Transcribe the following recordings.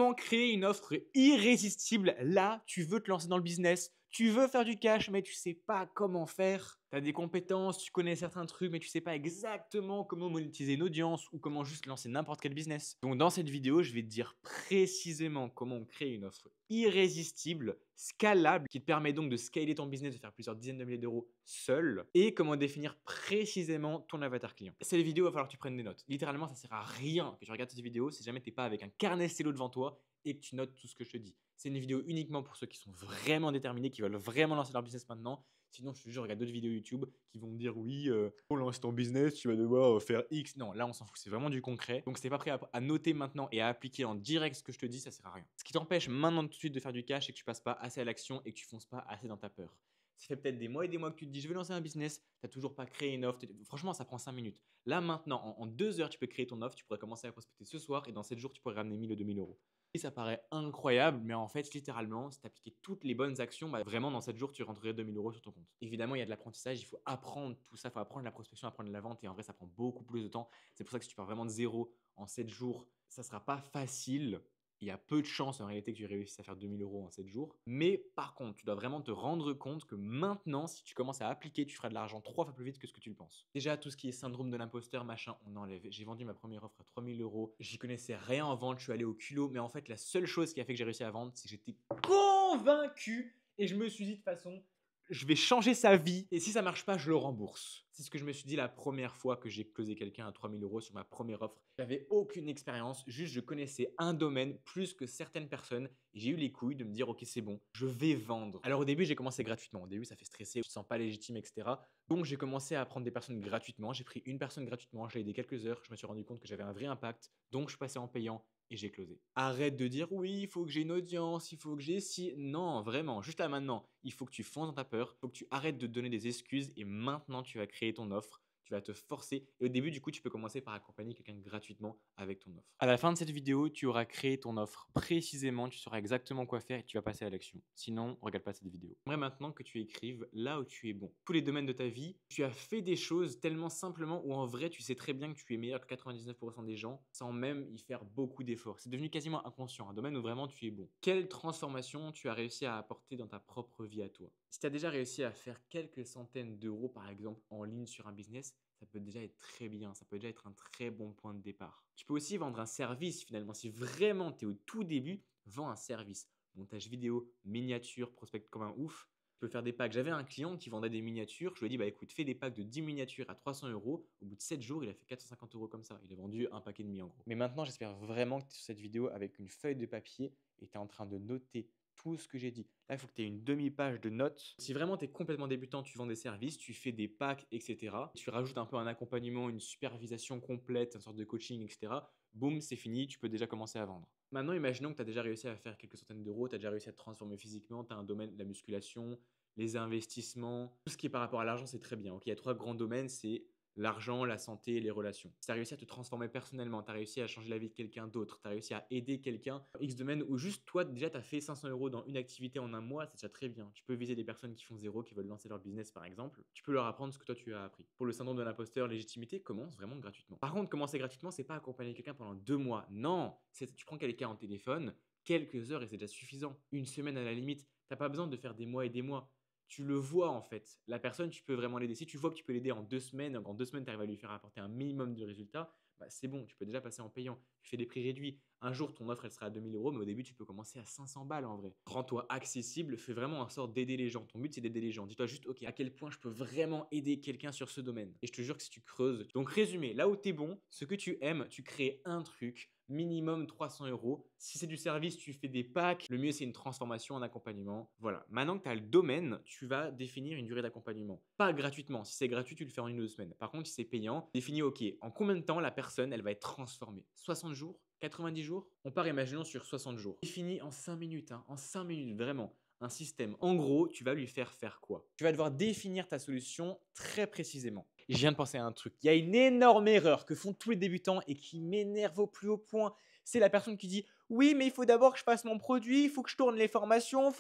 Comment créer une offre irrésistible? Là, tu veux te lancer dans le business, tu veux faire du cash, mais tu sais pas comment faire. Tu as des compétences, tu connais certains trucs, mais tu sais pas exactement comment monétiser une audience ou comment juste lancer n'importe quel business. Donc dans cette vidéo, je vais te dire précisément comment on crée une offre irrésistible, scalable, qui te permet donc de scaler ton business, de faire plusieurs dizaines de milliers d'euros seul, et comment définir précisément ton avatar client. Cette vidéo, il va falloir que tu prennes des notes. Littéralement, ça sert à rien que tu regardes cette vidéo si jamais tu n'es pas avec un carnet stylo devant toi et que tu notes tout ce que je te dis. C'est une vidéo uniquement pour ceux qui sont vraiment déterminés, qui veulent vraiment lancer leur business maintenant. Sinon, je te jure, regarde d'autres vidéos YouTube qui vont me dire oui, pour lancer ton business, tu vas devoir faire X. Non, là, on s'en fout, c'est vraiment du concret. Donc, si t'es pas prêt à noter maintenant et à appliquer en direct ce que je te dis, ça sert à rien. Ce qui t'empêche maintenant tout de suite de faire du cash, c'est que tu passes pas assez à l'action et que tu fonces pas assez dans ta peur. Ça fait peut-être des mois et des mois que tu te dis je vais lancer un business, tu n'as toujours pas créé une offre. Franchement, ça prend 5 minutes. Là, maintenant, en 2 heures, tu peux créer ton offre, tu pourrais commencer à prospecter ce soir et dans 7 jours, tu pourrais ramener 1000 ou 2000 euros. Et ça paraît incroyable, mais en fait, littéralement, si tu appliquais toutes les bonnes actions, vraiment, dans 7 jours, tu rentrerais 2000 euros sur ton compte. Évidemment, il y a de l'apprentissage, il faut apprendre tout ça, il faut apprendre la prospection, apprendre la vente, et en vrai, ça prend beaucoup plus de temps. C'est pour ça que si tu pars vraiment de zéro en 7 jours, ça ne sera pas facile. Il y a peu de chances en réalité que tu réussisses à faire 2000 euros en 7 jours. Mais par contre, tu dois vraiment te rendre compte que maintenant, si tu commences à appliquer, tu feras de l'argent 3 fois plus vite que ce que tu le penses. Déjà, tout ce qui est syndrome de l'imposteur, machin, on enlève. J'ai vendu ma première offre à 3000 euros. J'y connaissais rien en vente, je suis allé au culot. Mais en fait, la seule chose qui a fait que j'ai réussi à vendre, c'est que j'étais convaincu et je me suis dit de toute façon, je vais changer sa vie et si ça marche pas, je le rembourse. C'est ce que je me suis dit la première fois que j'ai closé quelqu'un à 3000 euros sur ma première offre. J'avais aucune expérience, juste je connaissais un domaine plus que certaines personnes et j'ai eu les couilles de me dire ok c'est bon, je vais vendre. Alors au début j'ai commencé gratuitement, au début ça fait stresser, je ne sens pas légitime etc. Donc j'ai commencé à prendre des personnes gratuitement, j'ai pris une personne gratuitement, je l'ai aidé quelques heures, je me suis rendu compte que j'avais un vrai impact, donc je suis passé en payant et j'ai closé. Arrête de dire oui, il faut que j'ai une audience, il faut que j'ai si. Non, vraiment, juste là maintenant, il faut que tu fonces dans ta peur, il faut que tu arrêtes de te donner des excuses et maintenant tu vas créer ton offre. Tu vas te forcer. Et au début, du coup, tu peux commencer par accompagner quelqu'un gratuitement avec ton offre. À la fin de cette vidéo, tu auras créé ton offre précisément. Tu sauras exactement quoi faire et tu vas passer à l'action. Sinon, regarde pas cette vidéo. J'aimerais maintenant que tu écrives là où tu es bon. Tous les domaines de ta vie, tu as fait des choses tellement simplement où en vrai, tu sais très bien que tu es meilleur que 99% des gens sans même y faire beaucoup d'efforts. C'est devenu quasiment inconscient, un domaine où vraiment tu es bon. Quelle transformation tu as réussi à apporter dans ta propre vie à toi? Si tu as déjà réussi à faire quelques centaines d'euros, par exemple, en ligne sur un business, ça peut déjà être très bien, ça peut déjà être un très bon point de départ. Tu peux aussi vendre un service finalement. Si vraiment tu es au tout début, vends un service. Montage vidéo, miniature, prospect comme un ouf. Tu peux faire des packs. J'avais un client qui vendait des miniatures. Je lui ai dit, bah écoute, fais des packs de 10 miniatures à 300 euros. Au bout de 7 jours, il a fait 450 euros comme ça. Il a vendu un paquet et demi en gros. Mais maintenant, j'espère vraiment que tu es sur cette vidéo avec une feuille de papier et tu es en train de noter tout ce que j'ai dit. Là, il faut que tu aies une demi-page de notes. Si vraiment tu es complètement débutant, tu vends des services, tu fais des packs, etc. Tu rajoutes un peu un accompagnement, une supervision complète, une sorte de coaching, etc. Boum, c'est fini, tu peux déjà commencer à vendre. Maintenant, imaginons que tu as déjà réussi à faire quelques centaines d'euros, tu as déjà réussi à te transformer physiquement, tu as un domaine, la musculation, les investissements, tout ce qui est par rapport à l'argent, c'est très bien. Ok, il y a 3 grands domaines, c'est l'argent, la santé et les relations. Si tu as réussi à te transformer personnellement, tu as réussi à changer la vie de quelqu'un d'autre, tu as réussi à aider quelqu'un, X domaine où juste toi, déjà, tu as fait 500 euros dans une activité en un mois, c'est déjà très bien. Tu peux viser des personnes qui font zéro, qui veulent lancer leur business par exemple. Tu peux leur apprendre ce que toi tu as appris. Pour le syndrome de l'imposteur, légitimité, commence vraiment gratuitement. Par contre, commencer gratuitement, c'est pas accompagner quelqu'un pendant 2 mois. Non, tu prends quelqu'un en téléphone, quelques heures et c'est déjà suffisant. Une semaine à la limite. T'as pas besoin de faire des mois et des mois. Tu le vois en fait. La personne, tu peux vraiment l'aider. Si tu vois que tu peux l'aider en 2 semaines, en 2 semaines, tu arrives à lui faire apporter un minimum de résultats, c'est bon, tu peux déjà passer en payant. Tu fais des prix réduits. Un jour, ton offre, elle sera à 2000 euros, mais au début, tu peux commencer à 500 balles en vrai. Rends-toi accessible, fais vraiment en sorte d'aider les gens. Ton but, c'est d'aider les gens. Dis-toi juste, ok, à quel point je peux vraiment aider quelqu'un sur ce domaine. Et je te jure que si tu creuses. Donc, résumé, là où tu es bon, ce que tu aimes, tu crées un truc minimum 300 euros. Si c'est du service, tu fais des packs. Le mieux, c'est une transformation, un accompagnement. Voilà. Maintenant que tu as le domaine, tu vas définir une durée d'accompagnement. Pas gratuitement. Si c'est gratuit, tu le fais en 1 ou 2 semaines. Par contre, si c'est payant, définis, OK, en combien de temps la personne, elle va être transformée? 60 jours? 90 jours? On part, imaginons, sur 60 jours. Définis en 5 minutes, hein, en 5 minutes, vraiment. Un système. En gros, tu vas lui faire quoi? Tu vas devoir définir ta solution très précisément. Je viens de penser à un truc. Il y a une énorme erreur que font tous les débutants et qui m'énerve au plus haut point. C'est la personne qui dit Oui, mais il faut d'abord que je fasse mon produit, il faut que je tourne les formations,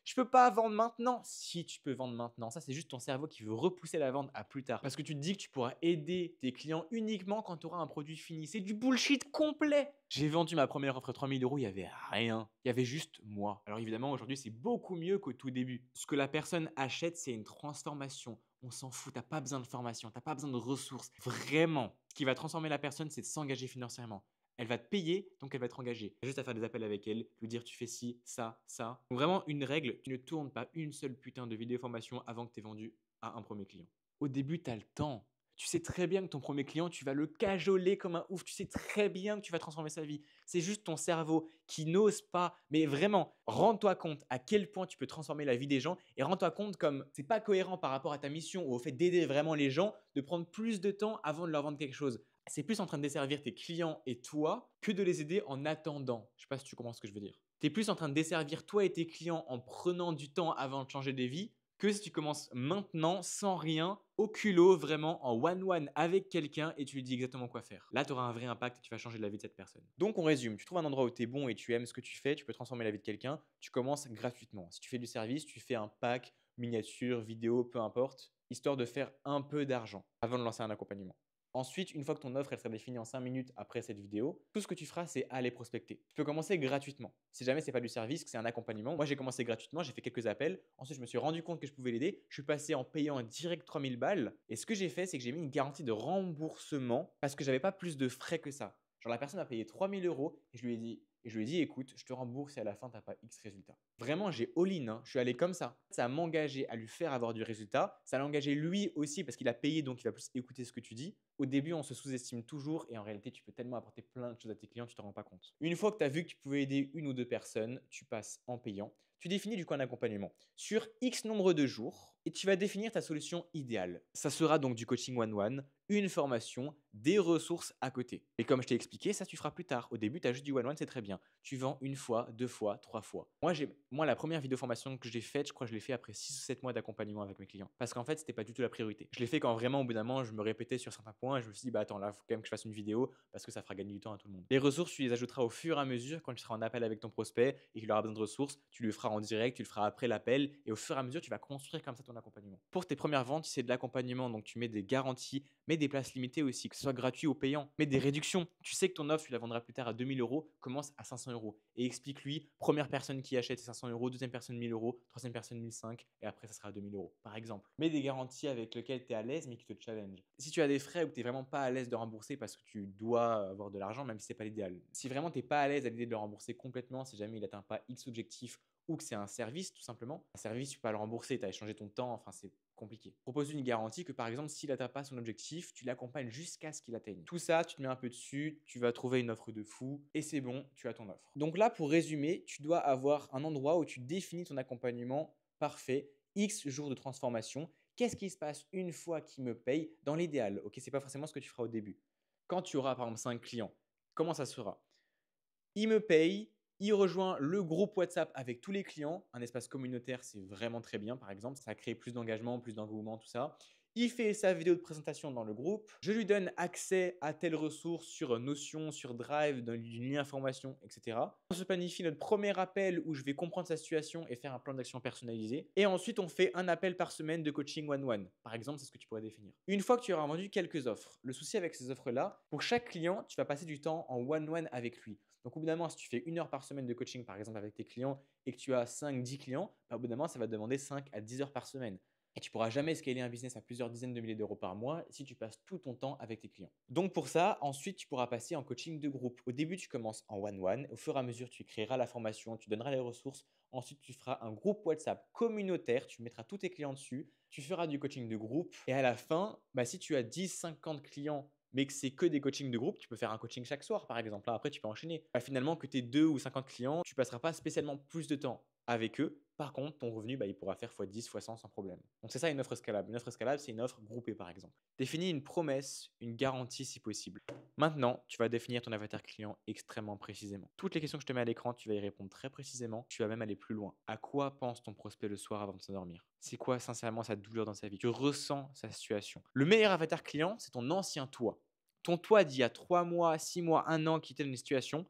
je peux pas vendre maintenant. Si tu peux vendre maintenant, ça c'est juste ton cerveau qui veut repousser la vente à plus tard. Parce que tu te dis que tu pourras aider tes clients uniquement quand tu auras un produit fini. C'est du bullshit complet. J'ai vendu ma première offre à 3 000 €, il y avait rien. Il y avait juste moi. Alors évidemment, aujourd'hui, c'est beaucoup mieux qu'au tout début. Ce que la personne achète, c'est une transformation. On s'en fout, t'as pas besoin de formation, t'as pas besoin de ressources. Vraiment, ce qui va transformer la personne, c'est de s'engager financièrement. Elle va te payer, donc elle va être engagée. T'as juste à faire des appels avec elle, lui dire tu fais ci, ça, ça. Donc vraiment, une règle, tu ne tournes pas une seule putain de vidéo formation avant que tu aies vendu à un premier client. Au début, tu as le temps. Tu sais très bien que ton premier client, tu vas le cajoler comme un ouf. Tu sais très bien que tu vas transformer sa vie. C'est juste ton cerveau qui n'ose pas. Mais vraiment, rends-toi compte à quel point tu peux transformer la vie des gens et rends-toi compte comme c'est pas cohérent par rapport à ta mission ou au fait d'aider vraiment les gens, de prendre plus de temps avant de leur vendre quelque chose. C'est plus en train de desservir tes clients et toi que de les aider en attendant. Je sais pas si tu comprends ce que je veux dire. Tu es plus en train de desservir toi et tes clients en prenant du temps avant de changer des vies que si tu commences maintenant sans rien, au culot, vraiment en one-one avec quelqu'un et tu lui dis exactement quoi faire. Là, tu auras un vrai impact et tu vas changer la vie de cette personne. Donc, on résume. Tu trouves un endroit où tu es bon et tu aimes ce que tu fais, tu peux transformer la vie de quelqu'un. Tu commences gratuitement. Si tu fais du service, tu fais un pack, miniature, vidéo, peu importe, histoire de faire un peu d'argent avant de lancer un accompagnement. Ensuite, une fois que ton offre elle sera définie en 5 minutes après cette vidéo, tout ce que tu feras, c'est aller prospecter. Tu peux commencer gratuitement. Si jamais c'est pas du service, que c'est un accompagnement, moi j'ai commencé gratuitement, j'ai fait quelques appels. Ensuite, je me suis rendu compte que je pouvais l'aider. Je suis passé en payant direct 3000 balles. Et ce que j'ai fait, c'est que j'ai mis une garantie de remboursement parce que j'avais pas plus de frais que ça. Genre la personne a payé 3000 € et je lui ai dit, écoute, je te rembourse et à la fin, tu n'as pas X résultat. Vraiment, j'ai all-in, hein. Je suis allé comme ça. Ça m'a engagé à lui faire avoir du résultat. Ça l'a engagé lui aussi parce qu'il a payé, donc il va plus écouter ce que tu dis. Au début, on se sous-estime toujours et en réalité, tu peux tellement apporter plein de choses à tes clients, tu ne t'en rends pas compte. Une fois que tu as vu que tu pouvais aider une ou deux personnes, tu passes en payant. Tu définis du coup un accompagnement sur X nombre de jours et tu vas définir ta solution idéale. Ça sera donc du coaching one-one, une formation, des ressources à côté. Et comme je t'ai expliqué, ça tu feras plus tard. Au début, tu as juste du one-one, c'est très bien. Tu vends une fois, deux fois, trois fois. Moi, la première vidéo formation que j'ai faite, je crois que je l'ai fait après 6 ou 7 mois d'accompagnement avec mes clients. Parce qu'en fait, c'était pas du tout la priorité. Je l'ai fait quand vraiment, au bout d'un moment, je me répétais sur certains points et je me suis dit, bah attends, là, il faut quand même que je fasse une vidéo parce que ça fera gagner du temps à tout le monde. Les ressources, tu les ajouteras au fur et à mesure quand tu seras en appel avec ton prospect et qu'il aura besoin de ressources. Tu le feras en direct, tu le feras après l'appel et au fur et à mesure, tu vas construire comme ça ton accompagnement. Pour tes premières ventes, si c'est de l'accompagnement, donc tu mets des garanties, mets des places limitées aussi, que ce soit gratuit ou payant, mets des réductions. Tu sais que ton offre, tu la vendras plus tard à 2 000 €, commence à 500 € et explique-lui, première personne qui achète 500 €, deuxième personne 1 000 €, troisième personne 1 500 et après ça sera à 2 000 € par exemple. Mets des garanties avec lesquelles tu es à l'aise mais qui te challenge. Si tu as des frais ou que tu n'es vraiment pas à l'aise de rembourser parce que tu dois avoir de l'argent, même si c'est pas l'idéal. Si vraiment tu n'es pas à l'aise à l'idée de le rembourser complètement, si jamais il n'atteint pas X objectif ou que c'est un service tout simplement, un service tu peux pas le rembourser, tu as échangé ton temps, enfin c'est compliqué. Propose une garantie que par exemple, s'il n'atteint pas son objectif, tu l'accompagnes jusqu'à ce qu'il atteigne. Tout ça, tu te mets un peu dessus, tu vas trouver une offre de fou et c'est bon, tu as ton offre. Donc là, pour résumer, tu dois avoir un endroit où tu définis ton accompagnement parfait, X jours de transformation. Qu'est-ce qui se passe une fois qu'il me paye dans l'idéal? Ok, c'est pas forcément ce que tu feras au début. Quand tu auras par exemple 5 clients, comment ça sera? Il me paye, il rejoint le groupe WhatsApp avec tous les clients. Un espace communautaire, c'est vraiment très bien, par exemple. Ça crée plus d'engagement, plus d'engouement, tout ça. Il fait sa vidéo de présentation dans le groupe. Je lui donne accès à telle ressource sur Notion, sur Drive, dans une information, etc. On se planifie notre premier appel où je vais comprendre sa situation et faire un plan d'action personnalisé. Et ensuite, on fait un appel par semaine de coaching one-one. Par exemple, c'est ce que tu pourrais définir. Une fois que tu auras vendu quelques offres, le souci avec ces offres-là, pour chaque client, tu vas passer du temps en one-one avec lui. Donc, au bout d'un moment, si tu fais 1 heure par semaine de coaching, par exemple, avec tes clients et que tu as 5-10 clients, au bout d'un moment, ça va te demander 5 à 10 heures par semaine. Et tu ne pourras jamais scaler un business à plusieurs dizaines de milliers d'euros par mois si tu passes tout ton temps avec tes clients. Donc pour ça, ensuite, tu pourras passer en coaching de groupe. Au début, tu commences en one-one. Au fur et à mesure, tu créeras la formation, tu donneras les ressources. Ensuite, tu feras un groupe WhatsApp communautaire. Tu mettras tous tes clients dessus. Tu feras du coaching de groupe. Et à la fin, si tu as 10-50 clients mais que c'est que des coachings de groupe, tu peux faire un coaching chaque soir par exemple. Là, après, tu peux enchaîner. Finalement, que tu aies 2 ou 50 clients, tu ne passeras pas spécialement plus de temps avec eux. Par contre, ton revenu, il pourra faire x10, x100 sans problème. Donc, c'est ça une offre scalable. Une offre scalable, c'est une offre groupée, par exemple. Définis une promesse, une garantie si possible. Maintenant, tu vas définir ton avatar client extrêmement précisément. Toutes les questions que je te mets à l'écran, tu vas y répondre très précisément. Tu vas même aller plus loin. À quoi pense ton prospect le soir avant de s'endormir? C'est quoi, sincèrement, sa douleur dans sa vie? Tu ressens sa situation. Le meilleur avatar client, c'est ton ancien toi. Ton toi d'il y a 3 mois, 6 mois, 1 an qui était dans une situation,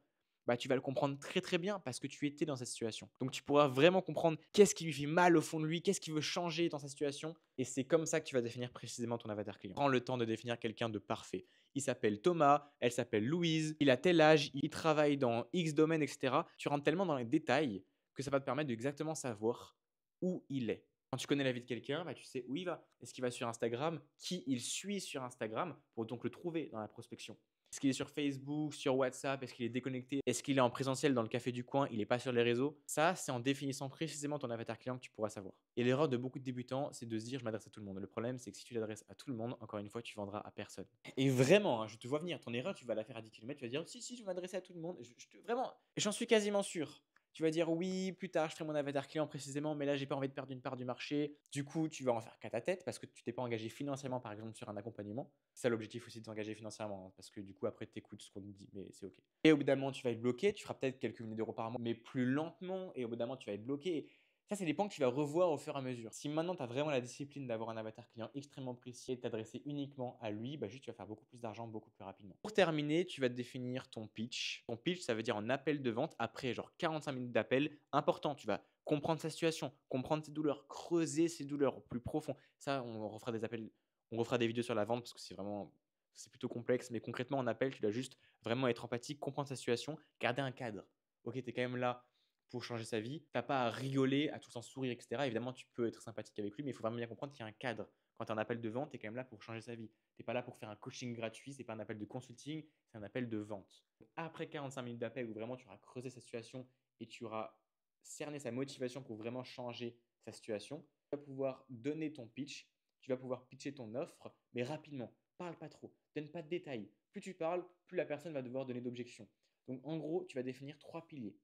bah, tu vas le comprendre très très bien parce que tu étais dans cette situation. Donc tu pourras vraiment comprendre qu'est-ce qui lui fait mal au fond de lui, qu'est-ce qu'il veut changer dans sa situation. Et c'est comme ça que tu vas définir précisément ton avatar client. Prends le temps de définir quelqu'un de parfait. Il s'appelle Thomas, elle s'appelle Louise, il a tel âge, il travaille dans X domaine, etc. Tu rentres tellement dans les détails que ça va te permettre d'exactement savoir où il est. Quand tu connais la vie de quelqu'un, bah, tu sais où il va. Est-ce qu'il va sur Instagram? Qui il suit sur Instagram pour donc le trouver dans la prospection? Est-ce qu'il est sur Facebook, sur WhatsApp? Est-ce qu'il est déconnecté? Est-ce qu'il est en présentiel dans le café du coin? Il n'est pas sur les réseaux? Ça, c'est en définissant précisément ton avatar client que tu pourras savoir. Et l'erreur de beaucoup de débutants, c'est de se dire je m'adresse à tout le monde. Le problème, c'est que si tu t'adresses à tout le monde, encore une fois, tu vendras à personne. Et vraiment, hein, je te vois venir. Ton erreur, tu vas la faire à 10 km. Tu vas dire si, si, je vais m'adresser à tout le monde. Vraiment, j'en suis quasiment sûr. Tu vas dire oui, plus tard, je ferai mon avatar client précisément, mais là, j'ai pas envie de perdre une part du marché. Du coup, tu vas en faire qu'à ta tête parce que tu t'es pas engagé financièrement, par exemple, sur un accompagnement. C'est ça l'objectif aussi de t'engager financièrement, hein, parce que du coup, après, tu écoutes ce qu'on te dit, mais c'est OK. Et au bout d'un moment, tu vas être bloqué. Tu feras peut-être quelques milliers d'euros par mois, mais plus lentement. Et au bout d'un moment, tu vas être bloqué. Ça, c'est des points que tu vas revoir au fur et à mesure. Si maintenant, tu as vraiment la discipline d'avoir un avatar client extrêmement précis et de t'adresser uniquement à lui, bah juste, tu vas faire beaucoup plus d'argent beaucoup plus rapidement. Pour terminer, tu vas définir ton pitch. Ton pitch, ça veut dire en appel de vente, après genre 45 minutes d'appel, important, tu vas comprendre sa situation, comprendre ses douleurs, creuser ses douleurs au plus profond. Ça, on refera des appels, on refera des vidéos sur la vente parce que c'est plutôt complexe, mais concrètement, en appel, tu dois juste vraiment être empathique, comprendre sa situation, garder un cadre. Ok, tu es quand même là pour changer sa vie. Tu n'as pas à rigoler, à tout le temps sourire, etc. Évidemment, tu peux être sympathique avec lui, mais il faut vraiment bien comprendre qu'il y a un cadre. Quand tu as un appel de vente, tu es quand même là pour changer sa vie. Tu n'es pas là pour faire un coaching gratuit, c'est pas un appel de consulting, c'est un appel de vente. Après 45 minutes d'appel où vraiment tu auras creusé sa situation et tu auras cerné sa motivation pour vraiment changer sa situation, tu vas pouvoir donner ton pitch, tu vas pouvoir pitcher ton offre, mais rapidement. Parle pas trop, donne pas de détails. Plus tu parles, plus la personne va devoir donner d'objections. Donc en gros, tu vas définir 3 piliers.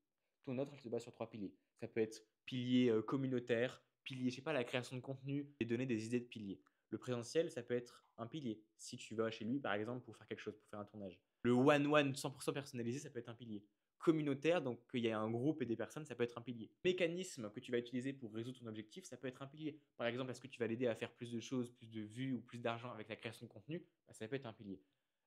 Ton offre, elle se base sur 3 piliers. Ça peut être pilier communautaire, pilier, je sais pas, la création de contenu et donner des idées de piliers. Le présentiel, ça peut être un pilier. Si tu vas chez lui, par exemple, pour faire quelque chose, pour faire un tournage. Le one-one 100% personnalisé, ça peut être un pilier. Communautaire, donc qu'il y a un groupe et des personnes, ça peut être un pilier. Mécanisme que tu vas utiliser pour résoudre ton objectif, ça peut être un pilier. Par exemple, est-ce que tu vas l'aider à faire plus de choses, plus de vues ou plus d'argent avec la création de contenu? Bah, ça peut être un pilier.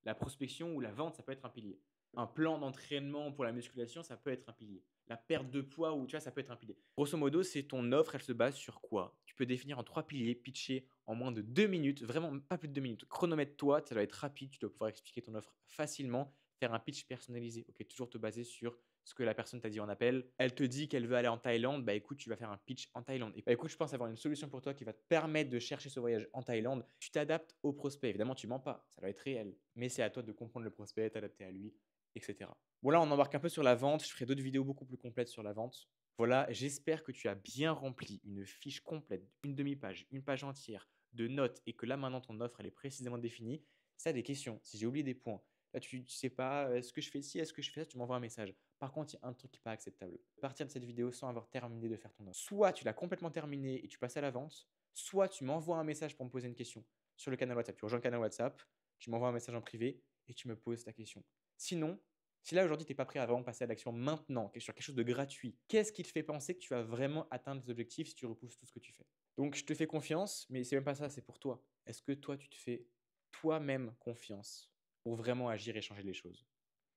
La prospection ou la vente, ça peut être un pilier. Un plan d'entraînement pour la musculation, ça peut être un pilier. La perte de poids, ou tu vois, ça peut être un pilier. Grosso modo, c'est ton offre, elle se base sur quoi? Tu peux définir en 3 piliers, pitcher en moins de 2 minutes, vraiment pas plus de 2 minutes. Chronomètre-toi, ça doit être rapide, tu dois pouvoir expliquer ton offre facilement, faire un pitch personnalisé. Ok, toujours te baser sur ce que la personne t'a dit en appel. Elle te dit qu'elle veut aller en Thaïlande, bah écoute, tu vas faire un pitch en Thaïlande. Et bah écoute, je pense avoir une solution pour toi qui va te permettre de chercher ce voyage en Thaïlande. Tu t'adaptes au prospect. Évidemment, tu mens pas, ça doit être réel. Mais c'est à toi de comprendre le prospect, t'adapter à lui, etc. Bon, là, on embarque un peu sur la vente. Je ferai d'autres vidéos beaucoup plus complètes sur la vente. Voilà, j'espère que tu as bien rempli une fiche complète, une demi-page, une page entière de notes et que là, maintenant, ton offre, elle est précisément définie. Si tu as des questions, si j'ai oublié des points, là, tu ne sais pas, est-ce que je fais ci, est-ce que je fais ça, tu m'envoies un message. Par contre, il y a un truc qui n'est pas acceptable. Partir de cette vidéo sans avoir terminé de faire ton offre. Soit tu l'as complètement terminé et tu passes à la vente, soit tu m'envoies un message pour me poser une question sur le canal WhatsApp. Tu rejoins le canal WhatsApp, tu m'envoies un message en privé et tu me poses ta question. Sinon, si là aujourd'hui tu n'es pas prêt à vraiment passer à l'action maintenant, sur quelque chose de gratuit, qu'est-ce qui te fait penser que tu vas vraiment atteindre tes objectifs si tu repousses tout ce que tu fais? Donc je te fais confiance, mais c'est même pas ça, c'est pour toi. Est-ce que toi tu te fais toi-même confiance pour vraiment agir et changer les choses?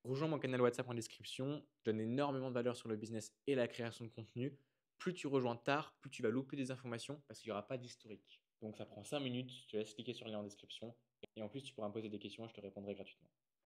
Rejoins mon canal WhatsApp en description, je donne énormément de valeur sur le business et la création de contenu. Plus tu rejoins tard, plus tu vas louper des informations parce qu'il n'y aura pas d'historique. Donc ça prend 5 minutes, je te laisse cliquer sur le lien en description et en plus tu pourras me poser des questions et je te répondrai gratuitement.